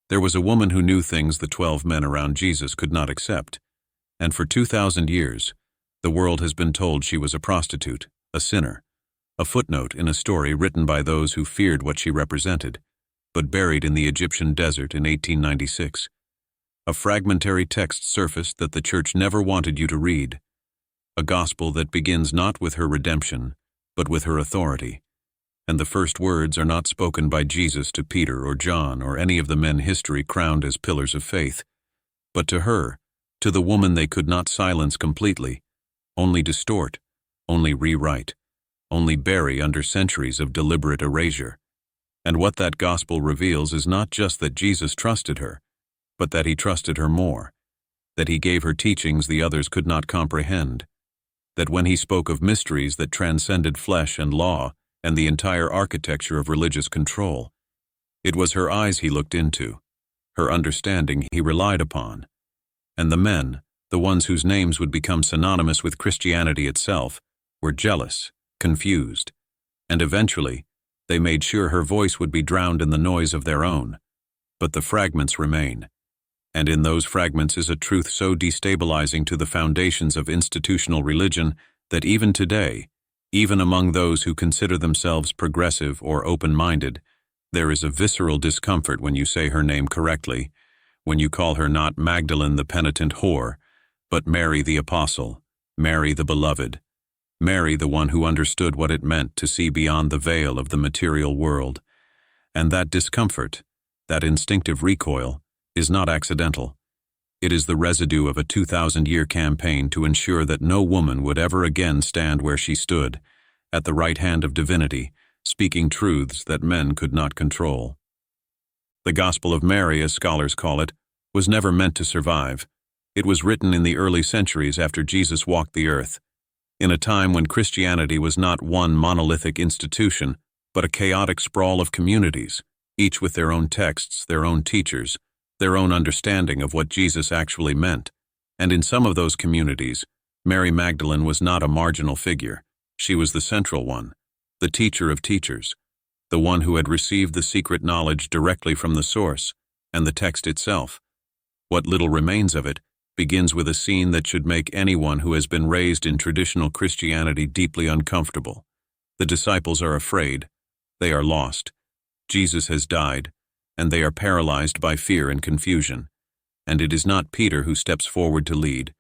There was a woman who knew things the 12 men around Jesus could not accept, and for 2,000 years, the world has been told she was a prostitute, a sinner, a footnote in a story written by those who feared what she represented, but buried in the Egyptian desert in 1896. A fragmentary text surfaced that the church never wanted you to read, a gospel that begins not with her redemption, but with her authority. And the first words are not spoken by Jesus to Peter or John or any of the men history crowned as pillars of faith, but to her, to the woman they could not silence completely, only distort, only rewrite, only bury under centuries of deliberate erasure. And what that gospel reveals is not just that Jesus trusted her, but that he trusted her more, that he gave her teachings the others could not comprehend, that when he spoke of mysteries that transcended flesh and law and the entire architecture of religious control, it was her eyes he looked into, her understanding he relied upon. And the men, the ones whose names would become synonymous with Christianity itself, were jealous, confused, and eventually they made sure her voice would be drowned in the noise of their own. But the fragments remain, and in those fragments is a truth so destabilizing to the foundations of institutional religion that even today, even among those who consider themselves progressive or open-minded, there is a visceral discomfort when you say her name correctly, when you call her not Magdalene the penitent whore, but Mary the Apostle, Mary the Beloved, Mary the one who understood what it meant to see beyond the veil of the material world. And that discomfort, that instinctive recoil, is not accidental. It is the residue of a 2,000-year campaign to ensure that no woman would ever again stand where she stood, at the right hand of divinity, speaking truths that men could not control. The Gospel of Mary, as scholars call it, was never meant to survive. It was written in the early centuries after Jesus walked the earth, in a time when Christianity was not one monolithic institution, but a chaotic sprawl of communities, each with their own texts, their own teachers, their own understanding of what Jesus actually meant. And in some of those communities, Mary Magdalene was not a marginal figure. She was the central one, the teacher of teachers, the one who had received the secret knowledge directly from the source, and the text itself. What little remains of it begins with a scene that should make anyone who has been raised in traditional Christianity deeply uncomfortable. The disciples are afraid. They are lost. Jesus has died, and they are paralyzed by fear and confusion. And it is not Peter who steps forward to lead.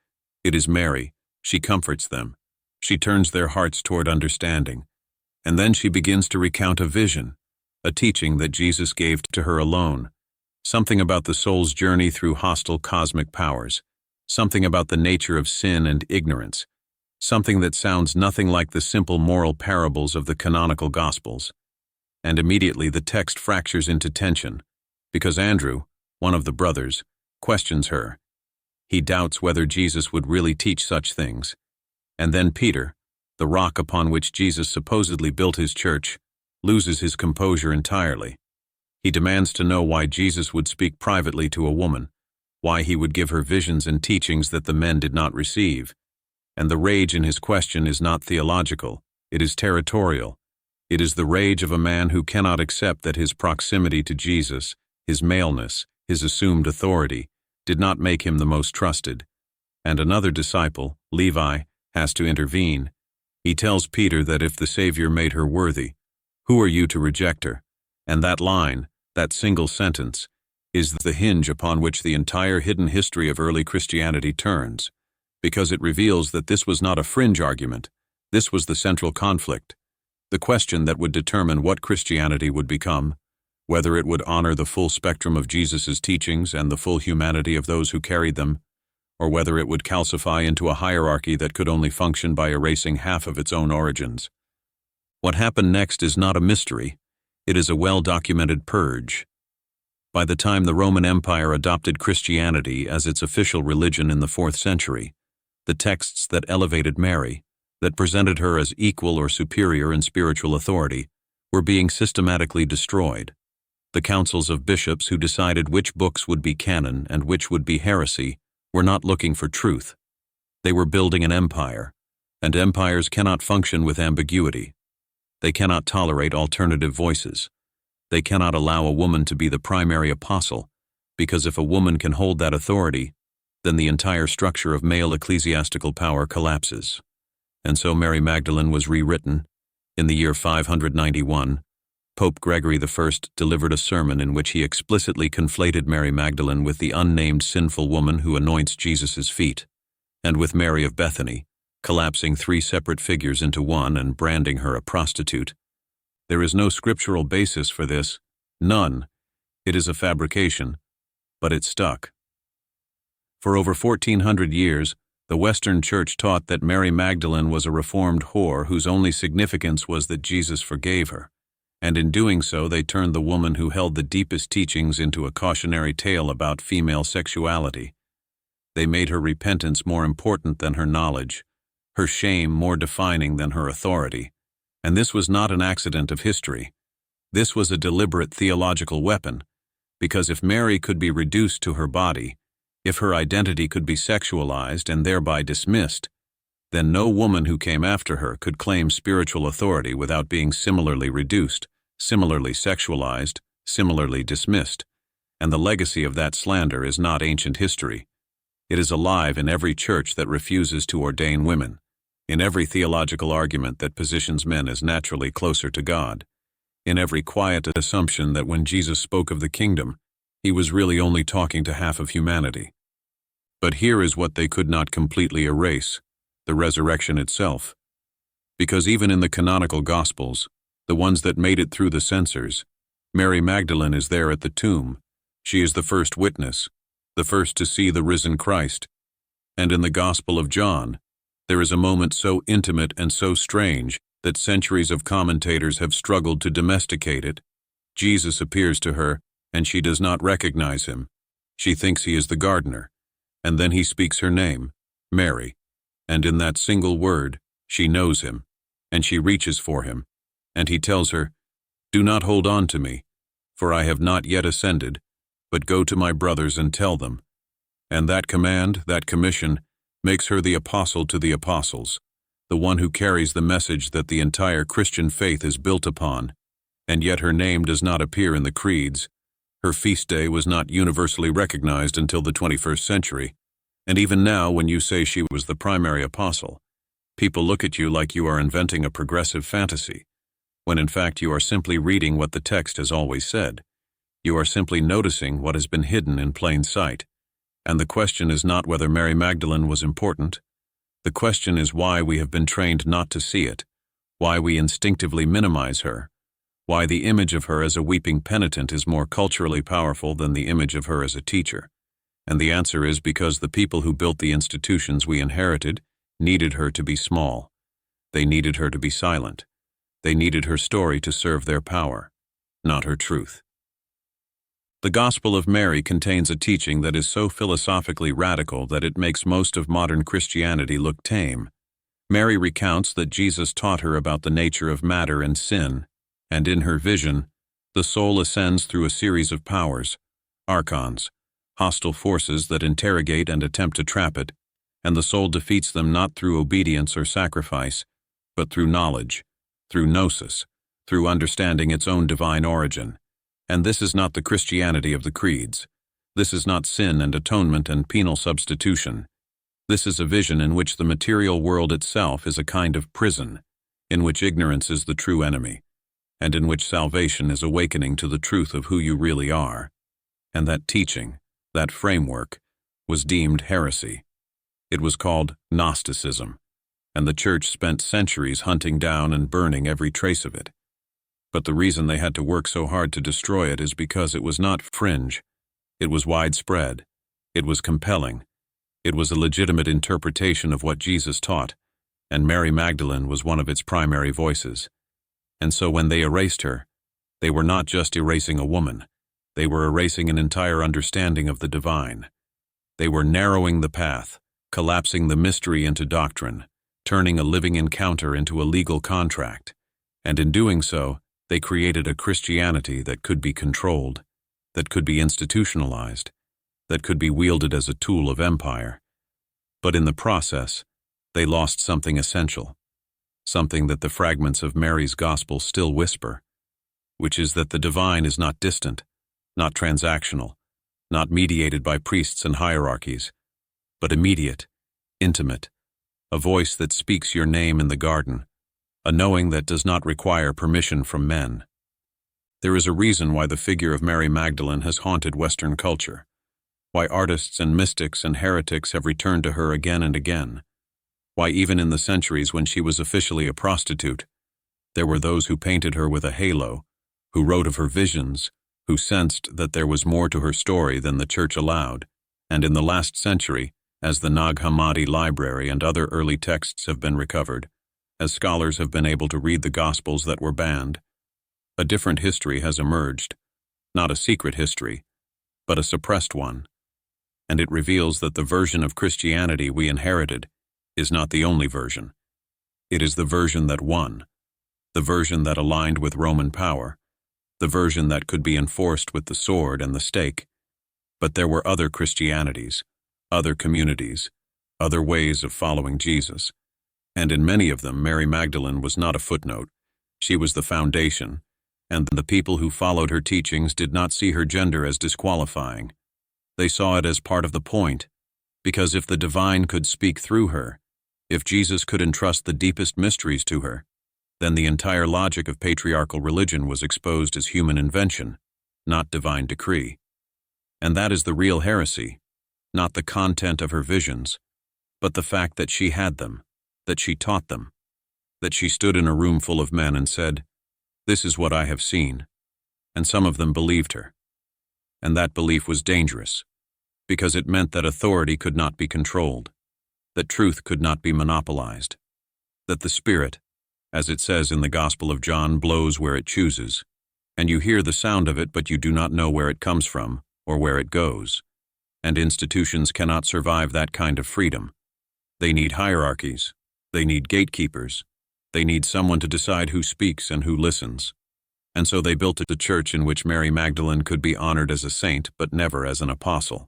It is Mary. She comforts them. She turns their hearts toward understanding. And then she begins to recount a vision, a teaching that Jesus gave to her alone, something about the soul's journey through hostile cosmic powers, something about the nature of sin and ignorance, something that sounds nothing like the simple moral parables of the canonical Gospels. And immediately the text fractures into tension, because Andrew, one of the brothers, questions her. He doubts whether Jesus would really teach such things. And then Peter, the rock upon which Jesus supposedly built his church, loses his composure entirely. He demands to know why Jesus would speak privately to a woman, why he would give her visions and teachings that the men did not receive. And the rage in his question is not theological, it is territorial. It is the rage of a man who cannot accept that his proximity to Jesus, his maleness, his assumed authority, did not make him the most trusted. And another disciple, Levi, has to intervene. He tells Peter that if the Savior made her worthy, who are you to reject her? And that line, that single sentence, is the hinge upon which the entire hidden history of early Christianity turns, because it reveals that this was not a fringe argument. This was the central conflict, the question that would determine what Christianity would become, whether it would honor the full spectrum of Jesus' teachings and the full humanity of those who carried them, or whether it would calcify into a hierarchy that could only function by erasing half of its own origins. What happened next is not a mystery. It is a well-documented purge. By the time the Roman Empire adopted Christianity as its official religion in the 4th century, the texts that elevated Mary, that presented her as equal or superior in spiritual authority, were being systematically destroyed. The councils of bishops who decided which books would be canon and which would be heresy were not looking for truth. They were building an empire, and empires cannot function with ambiguity. They cannot tolerate alternative voices. They cannot allow a woman to be the primary apostle, because if a woman can hold that authority, then the entire structure of male ecclesiastical power collapses. And so Mary Magdalene was rewritten. In the year 591, Pope Gregory I delivered a sermon in which he explicitly conflated Mary Magdalene with the unnamed sinful woman who anoints Jesus' feet, and with Mary of Bethany, collapsing three separate figures into one and branding her a prostitute. There is no scriptural basis for this, none. It is a fabrication, but it stuck. For over 1400 years, the Western Church taught that Mary Magdalene was a reformed whore whose only significance was that Jesus forgave her, and in doing so they turned the woman who held the deepest teachings into a cautionary tale about female sexuality. They made her repentance more important than her knowledge, her shame more defining than her authority. And this was not an accident of history. This was a deliberate theological weapon, because if Mary could be reduced to her body, if her identity could be sexualized and thereby dismissed, then no woman who came after her could claim spiritual authority without being similarly reduced, similarly sexualized, similarly dismissed. And the legacy of that slander is not ancient history. It is alive in every church that refuses to ordain women, in every theological argument that positions men as naturally closer to God, in every quiet assumption that when Jesus spoke of the kingdom, he was really only talking to half of humanity. But here is what they could not completely erase: the resurrection itself. Because even in the canonical Gospels, the ones that made it through the censors, Mary Magdalene is there at the tomb. She is the first witness, the first to see the risen Christ. And in the Gospel of John, there is a moment so intimate and so strange that centuries of commentators have struggled to domesticate it. Jesus appears to her, and she does not recognize him. She thinks he is the gardener, and then he speaks her name, Mary, and in that single word, she knows him, and she reaches for him, and he tells her, "Do not hold on to me, for I have not yet ascended, but go to my brothers and tell them." And that command, that commission, makes her the apostle to the apostles, the one who carries the message that the entire Christian faith is built upon, and yet her name does not appear in the creeds. Her feast day was not universally recognized until the 21st century, and even now when you say she was the primary apostle, people look at you like you are inventing a progressive fantasy, when in fact you are simply reading what the text has always said. You are simply noticing what has been hidden in plain sight. And the question is not whether Mary Magdalene was important. The question is why we have been trained not to see it, why we instinctively minimize her, why the image of her as a weeping penitent is more culturally powerful than the image of her as a teacher. And the answer is because the people who built the institutions we inherited needed her to be small. They needed her to be silent. They needed her story to serve their power, not her truth. The Gospel of Mary contains a teaching that is so philosophically radical that it makes most of modern Christianity look tame. Mary recounts that Jesus taught her about the nature of matter and sin, and in her vision, the soul ascends through a series of powers, archons, hostile forces that interrogate and attempt to trap it, and the soul defeats them not through obedience or sacrifice, but through knowledge, through gnosis, through understanding its own divine origin. And this is not the Christianity of the creeds. This is not sin and atonement and penal substitution. This is a vision in which the material world itself is a kind of prison, in which ignorance is the true enemy, and in which salvation is awakening to the truth of who you really are. And that teaching, that framework, was deemed heresy. It was called Gnosticism, and the Church spent centuries hunting down and burning every trace of it. But the reason they had to work so hard to destroy it is because it was not fringe. It was widespread. It was compelling. It was a legitimate interpretation of what Jesus taught, and Mary Magdalene was one of its primary voices. And so when they erased her, they were not just erasing a woman. They were erasing an entire understanding of the divine. They were narrowing the path, collapsing the mystery into doctrine, turning a living encounter into a legal contract. And in doing so, they created a Christianity that could be controlled, that could be institutionalized, that could be wielded as a tool of empire. But in the process, they lost something essential, something that the fragments of Mary's gospel still whisper, which is that the divine is not distant, not transactional, not mediated by priests and hierarchies, but immediate, intimate, a voice that speaks your name in the garden, a knowing that does not require permission from men. There is a reason why the figure of Mary Magdalene has haunted Western culture, why artists and mystics and heretics have returned to her again and again, why even in the centuries when she was officially a prostitute, there were those who painted her with a halo, who wrote of her visions, who sensed that there was more to her story than the church allowed, and in the last century, as the Nag Hammadi library and other early texts have been recovered, as scholars have been able to read the Gospels that were banned, a different history has emerged, not a secret history, but a suppressed one, and it reveals that the version of Christianity we inherited is not the only version. It is the version that won, the version that aligned with Roman power, the version that could be enforced with the sword and the stake. But there were other Christianities, other communities, other ways of following Jesus, and in many of them Mary Magdalene was not a footnote, she was the foundation, and the people who followed her teachings did not see her gender as disqualifying. They saw it as part of the point, because if the divine could speak through her, if Jesus could entrust the deepest mysteries to her, then the entire logic of patriarchal religion was exposed as human invention, not divine decree. And that is the real heresy, not the content of her visions, but the fact that she had them, that she taught them, that she stood in a room full of men and said, "This is what I have seen," and some of them believed her. And that belief was dangerous, because it meant that authority could not be controlled, that truth could not be monopolized, that the Spirit, as it says in the Gospel of John, blows where it chooses, and you hear the sound of it but you do not know where it comes from or where it goes, and institutions cannot survive that kind of freedom. They need hierarchies, they need gatekeepers, they need someone to decide who speaks and who listens. And so they built a church in which Mary Magdalene could be honored as a saint but never as an apostle,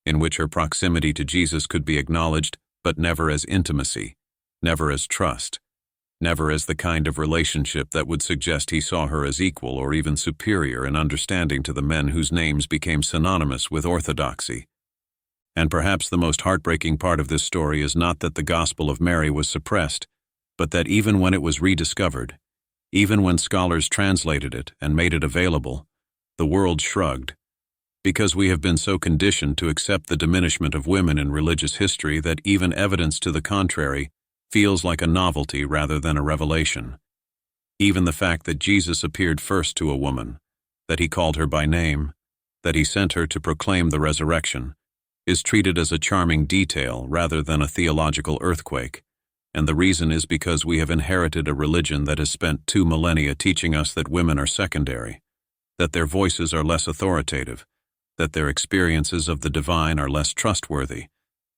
in which her proximity to Jesus could be acknowledged but never as intimacy, never as trust, never as the kind of relationship that would suggest he saw her as equal or even superior in understanding to the men whose names became synonymous with orthodoxy. And perhaps the most heartbreaking part of this story is not that the Gospel of Mary was suppressed, but that even when it was rediscovered, even when scholars translated it and made it available, the world shrugged, because we have been so conditioned to accept the diminishment of women in religious history that even evidence to the contrary feels like a novelty rather than a revelation. Even the fact that Jesus appeared first to a woman, that he called her by name, that he sent her to proclaim the resurrection, is treated as a charming detail rather than a theological earthquake. And the reason is because we have inherited a religion that has spent 2 millennia teaching us that women are secondary, that their voices are less authoritative, that their experiences of the divine are less trustworthy,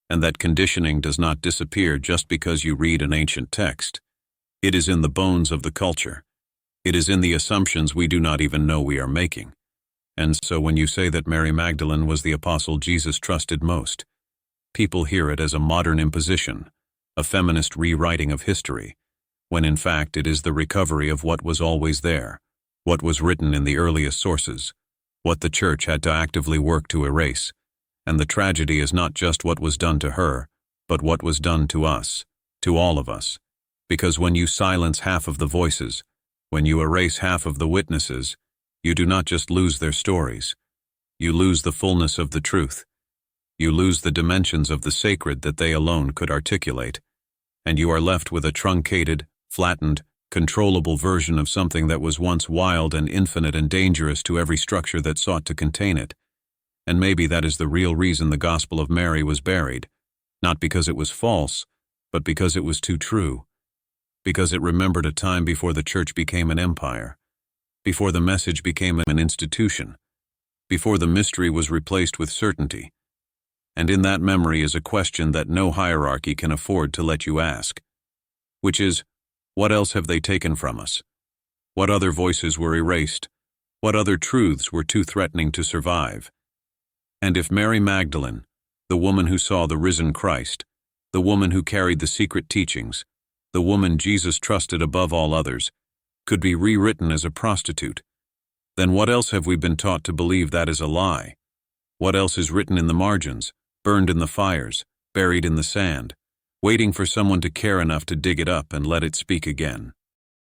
and that conditioning does not disappear just because you read an ancient text. It is in the bones of the culture. It is in the assumptions we do not even know we are making. And so when you say that Mary Magdalene was the apostle Jesus trusted most, people hear it as a modern imposition, a feminist rewriting of history, when in fact it is the recovery of what was always there, what was written in the earliest sources, what the church had to actively work to erase. And the tragedy is not just what was done to her, but what was done to us, to all of us. Because when you silence half of the voices, when you erase half of the witnesses, you do not just lose their stories, you lose the fullness of the truth. You lose the dimensions of the sacred that they alone could articulate, and you are left with a truncated, flattened, controllable version of something that was once wild and infinite and dangerous to every structure that sought to contain it. And maybe that is the real reason the Gospel of Mary was buried, not because it was false, but because it was too true, because it remembered a time before the church became an empire, before the message became an institution, before the mystery was replaced with certainty. And in that memory is a question that no hierarchy can afford to let you ask, which is, what else have they taken from us? What other voices were erased? What other truths were too threatening to survive? And if Mary Magdalene, the woman who saw the risen Christ, the woman who carried the secret teachings, the woman Jesus trusted above all others, could be rewritten as a prostitute, then what else have we been taught to believe that is a lie? What else is written in the margins, burned in the fires, buried in the sand, waiting for someone to care enough to dig it up and let it speak again?